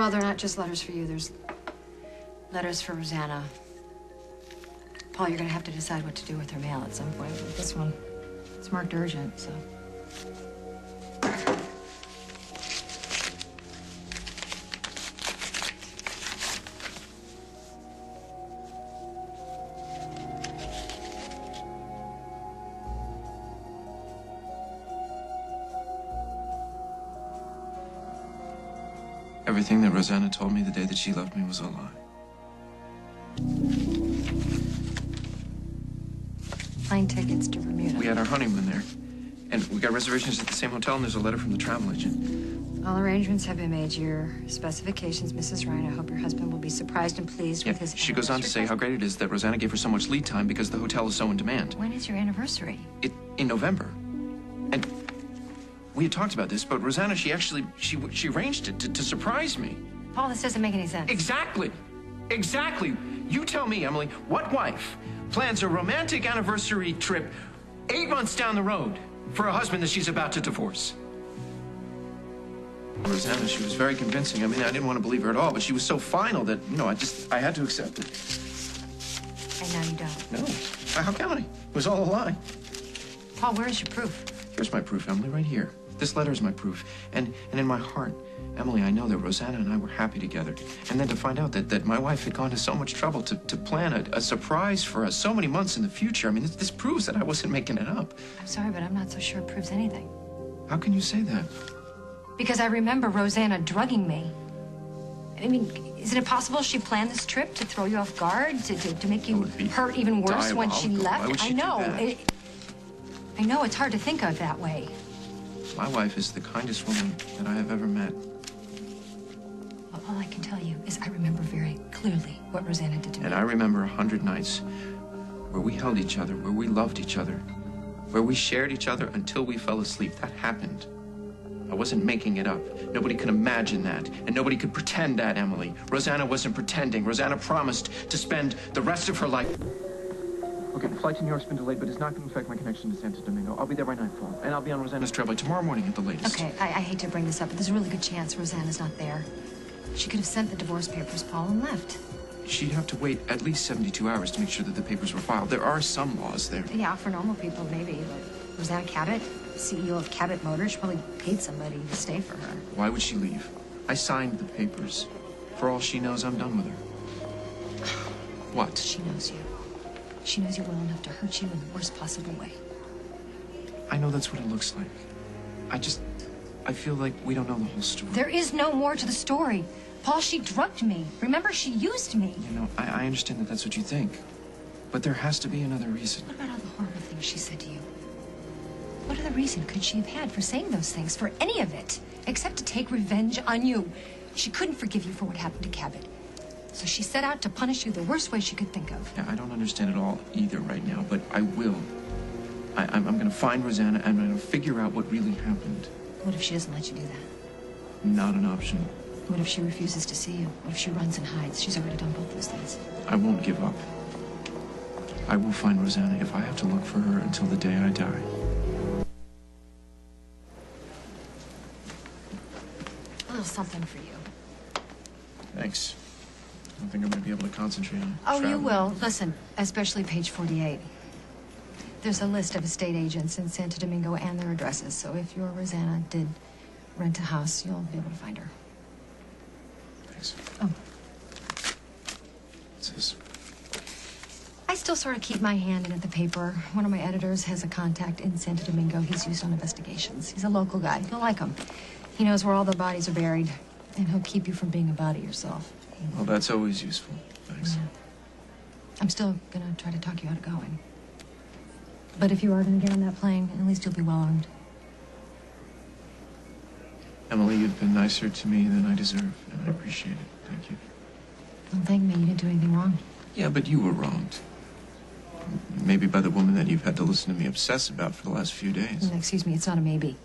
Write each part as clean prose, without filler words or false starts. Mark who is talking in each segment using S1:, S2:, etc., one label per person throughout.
S1: Well, they're not just letters for you. There's letters for Rosanna. Paul, you're gonna have to decide what to do with her mail at some point. But this one, it's marked urgent, so.
S2: Everything that Rosanna told me the day that she loved me was a lie.
S1: Plane tickets to Bermuda.
S2: We had our honeymoon there. And we got reservations at the same hotel, and there's a letter from the travel agent.
S1: All arrangements have been made. Your specifications, Mrs. Ryan. I hope your husband will be surprised and pleased with his
S2: She goes on to say how great it is that Rosanna gave her so much lead time because the hotel is so in demand.
S1: When is your anniversary?
S2: In November. And we had talked about this, but Rosanna, she arranged it to surprise me.
S1: Paul, this doesn't make any sense.
S2: Exactly. Exactly. You tell me, Emily, what wife plans a romantic anniversary trip 8 months down the road for a husband that she's about to divorce? Rosanna, she was very convincing. I mean, I didn't want to believe her at all, but she was so final that, I had to accept it.
S1: And now you don't.
S2: No. How can I? It was all a lie.
S1: Paul, where is your proof?
S2: Here's my proof, Emily, right here. This letter is my proof. And in my heart, Emily, I know that Rosanna and I were happy together. And then to find out that my wife had gone to so much trouble to plan a surprise for us so many months in the future. I mean, this proves that I wasn't making it up.
S1: I'm sorry, but I'm not so sure it proves anything.
S2: How can you say that?
S1: Because I remember Rosanna drugging me. I mean, isn't it possible she planned this trip to throw you off guard, to make you hurt even worse when she left?
S2: Why would she do that?
S1: I know it's hard to think of that way.
S2: My wife is the kindest woman that I have ever met.
S1: Well, all I can tell you is I remember very clearly what Rosanna did to me.
S2: And I remember 100 nights where we held each other, where we loved each other, where we shared each other until we fell asleep. That happened. I wasn't making it up. Nobody could imagine that, and nobody could pretend that, Emily. Rosanna wasn't pretending. Rosanna promised to spend the rest of her life. Okay, the flight to New York's been delayed, but it's not going to affect my connection to Santo Domingo. I'll be there by nightfall, and I'll be on Rosanna's trail by tomorrow morning at the latest.
S1: Okay, I hate to bring this up, but there's a really good chance Rosanna's not there. She could have sent the divorce papers, Paul, and left.
S2: She'd have to wait at least 72 hours to make sure that the papers were filed. There are some laws there.
S1: Yeah, for normal people, maybe, but Rosanna Cabot, CEO of Cabot Motors, she probably paid somebody to stay for her.
S2: Why would she leave? I signed the papers. For all she knows, I'm done with her. What?
S1: She knows you. She knows you well enough to hurt you in the worst possible way.
S2: I know that's what it looks like. I feel like we don't know the whole story.
S1: There is no more to the story. Paul, she drugged me. Remember, she used me.
S2: I understand that that's what you think. But there has to be another reason.
S1: What about all the horrible things she said to you? What other reason could she have had for saying those things, for any of it, except to take revenge on you? She couldn't forgive you for what happened to Cabot. So she set out to punish you the worst way she could think of.
S2: Yeah, I don't understand it all either right now, but I will. I'm going to find Rosanna and I'm going to figure out what really happened.
S1: What if she doesn't let you do that?
S2: Not an option.
S1: What if she refuses to see you? What if she runs and hides? She's already done both those things.
S2: I won't give up. I will find Rosanna if I have to look for her until the day I die.
S1: A little something for you.
S2: Thanks. I don't think I'm going to be able to concentrate on
S1: traveling. You will. Listen, especially page 48. There's a list of estate agents in Santo Domingo and their addresses, so if your Rosanna did rent a house, you'll be able to find her.
S2: Thanks.
S1: Oh.
S2: What's this?
S1: I still sort of keep my hand in at the paper. One of my editors has a contact in Santo Domingo he's used on investigations. He's a local guy. You'll like him. He knows where all the bodies are buried, and he'll keep you from being a body yourself.
S2: Well, that's always useful. Thanks.
S1: Yeah. I'm still gonna try to talk you out of going. But if you are gonna get on that plane, at least you'll be well armed.
S2: Emily, you've been nicer to me than I deserve, and I appreciate it. Thank you.
S1: Don't thank me. You didn't do anything wrong.
S2: Yeah, but you were wronged. Maybe by the woman that you've had to listen to me obsess about for the last few days.
S1: Excuse me, it's not a maybe.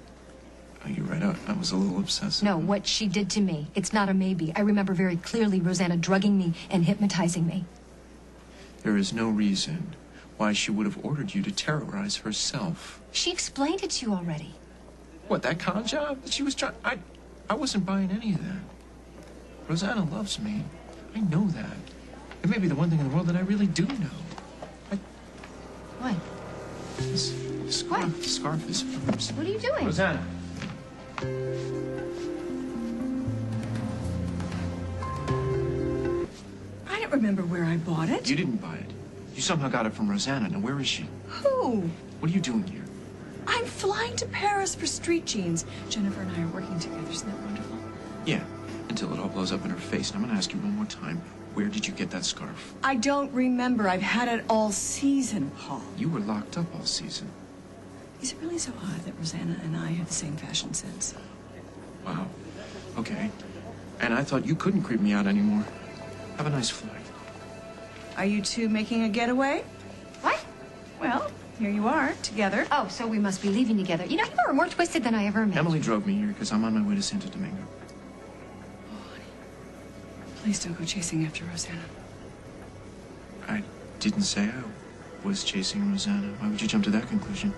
S2: Oh, you're right. I was a little obsessive.
S1: No, what she did to me, it's not a maybe. I remember very clearly Rosanna drugging me and hypnotizing me.
S2: There is no reason why she would have ordered you to terrorize herself.
S1: She explained it to you already.
S2: What, that con job that she was trying? I wasn't buying any of that. Rosanna loves me. I know that. It may be the one thing in the world that I really do know.
S1: What?
S2: This scarf,
S1: What?
S2: the scarf is hers.
S1: What are you doing?
S2: Rosanna.
S3: I don't remember where I bought it.
S2: You didn't buy it. You somehow got it from Rosanna. Now, where is she?
S3: Who?
S2: What are you doing here?
S3: I'm flying to Paris for street jeans. Jennifer and I are working together. Isn't that wonderful?
S2: Yeah, until it all blows up in her face. And I'm going to ask you one more time. Where did you get that scarf?
S3: I don't remember. I've had it all season, Paul.
S2: You were locked up all season.
S3: Is it really so odd that Rosanna and I have the same fashion sense?
S2: Wow. Okay. And I thought you couldn't creep me out anymore. Have a nice flight.
S3: Are you two making a getaway?
S1: What?
S3: Well, here you are, together.
S1: Oh, so we must be leaving together. You know, you are more twisted than I ever imagined.
S2: Emily drove me here because I'm on my way to Santo Domingo.
S3: Oh, honey. Please don't go chasing after Rosanna.
S2: I didn't say I was chasing Rosanna. Why would you jump to that conclusion?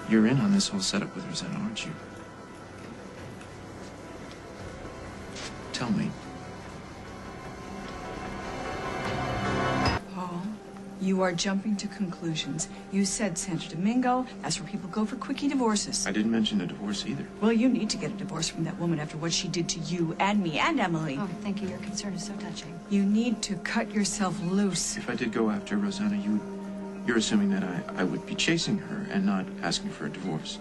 S2: You're in on this whole setup with Rosanna, aren't you? Tell me.
S3: Paul, you are jumping to conclusions. You said Santo Domingo. That's where people go for quickie divorces.
S2: I didn't mention a divorce either.
S3: Well, you need to get a divorce from that woman after what she did to you and me and Emily.
S1: Oh, thank you. Your concern is so touching.
S3: You need to cut yourself loose.
S2: If I did go after Rosanna, you're assuming that I would be chasing her and not asking for a divorce.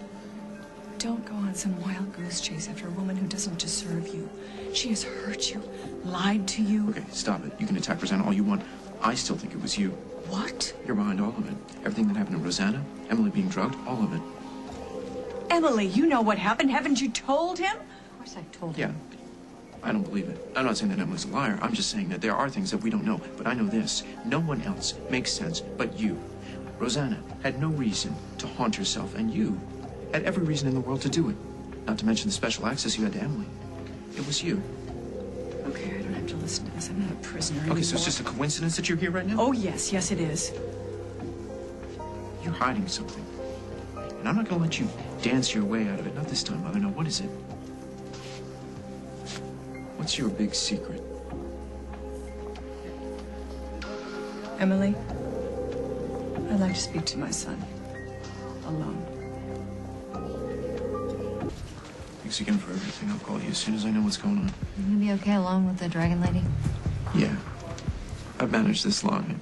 S3: Don't go on some wild goose chase after a woman who doesn't deserve you. She has hurt you, lied to you.
S2: Okay, stop it. You can attack Rosanna all you want. I still think it was you.
S3: What?
S2: You're behind all of it. Everything that happened to Rosanna, Emily being drugged, all of it.
S3: Emily, you know what happened. Haven't you told him?
S1: Of course I've told you.
S2: Yeah, I don't believe it. I'm not saying that Emily's a liar. I'm just saying that there are things that we don't know. But I know this. No one else makes sense but you. Rosanna had no reason to haunt herself, and you had every reason in the world to do it. Not to mention the special access you had to Emily. It was you.
S3: Okay, I don't have to listen to this. I'm not a prisoner anymore.
S2: Okay, so it's just a coincidence that you're here right now?
S3: Oh, yes, yes, it is.
S2: You're hiding something. And I'm not going to let you dance your way out of it. Not this time, Mother. No, what is it? What's your big secret?
S3: Emily, I'd like to speak to my son. Alone.
S2: Thanks again for everything. I'll call you as soon as I know what's going on.
S1: You gonna be okay alone with the dragon lady?
S2: Yeah. I've managed this long.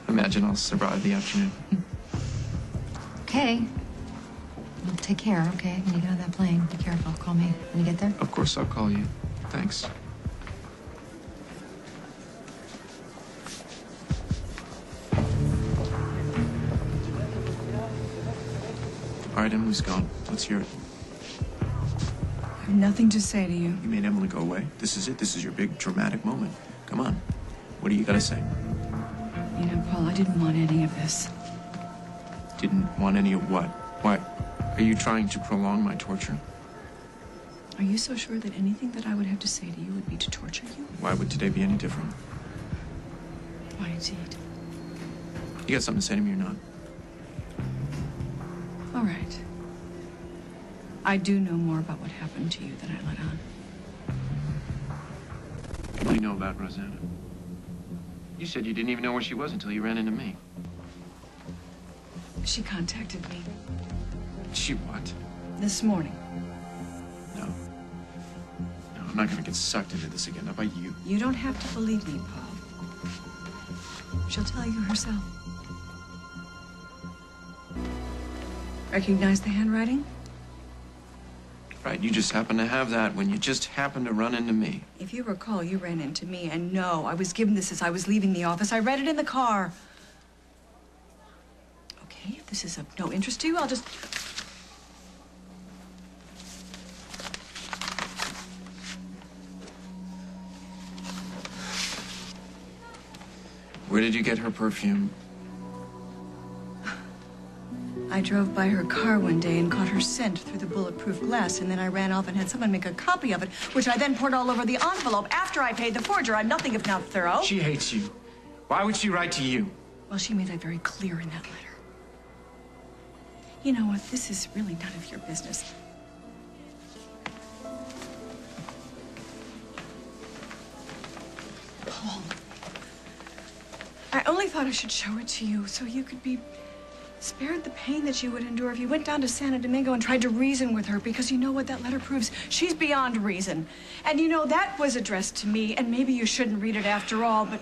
S2: Imagine I'll survive the afternoon.
S1: Okay. Well, take care, okay? When you get on that plane, be careful. Call me when you get there.
S2: Of course I'll call you. Thanks. All right, Emily's gone. Let's hear it.
S3: I have nothing to say to you.
S2: You made Emily go away. This is it. This is your big dramatic moment. Come on. What do you got to say?
S3: You know, Paul, I didn't want any of this.
S2: Didn't want any of what? Why? Are you trying to prolong my torture?
S3: Are you so sure that anything that I would have to say to you would be to torture you?
S2: Why would today be any different?
S3: Why, indeed.
S2: You got something to say to me or not?
S3: All right. I do know more about what happened to you than I let on.
S2: What do you know about Rosanna? You said you didn't even know where she was until you ran into me.
S3: She contacted me
S2: She what?
S3: this morning.
S2: No. No, I'm not gonna get sucked into this again, not by you.
S3: You don't have to believe me, Paul. She'll tell you herself. Recognize the handwriting?
S2: Right, you just happen to have that when you just happen to run into me.
S3: If you recall, you ran into me, and no, I was given this as I was leaving the office. I read it in the car. Okay, if this is of no interest to you, I'll just...
S2: Where did you get her perfume?
S3: I drove by her car one day and caught her scent through the bulletproof glass, and then I ran off and had someone make a copy of it, which I then poured all over the envelope after I paid the forger. I'm nothing if not thorough.
S2: She hates you. Why would she write to you?
S3: Well, she made that very clear in that letter. You know what? This is really none of your business. all. I only thought I should show it to you so you could be spared the pain that you would endure if you went down to Santo Domingo and tried to reason with her, because you know what that letter proves? She's beyond reason. And you know, that was addressed to me, and maybe you shouldn't read it after all, but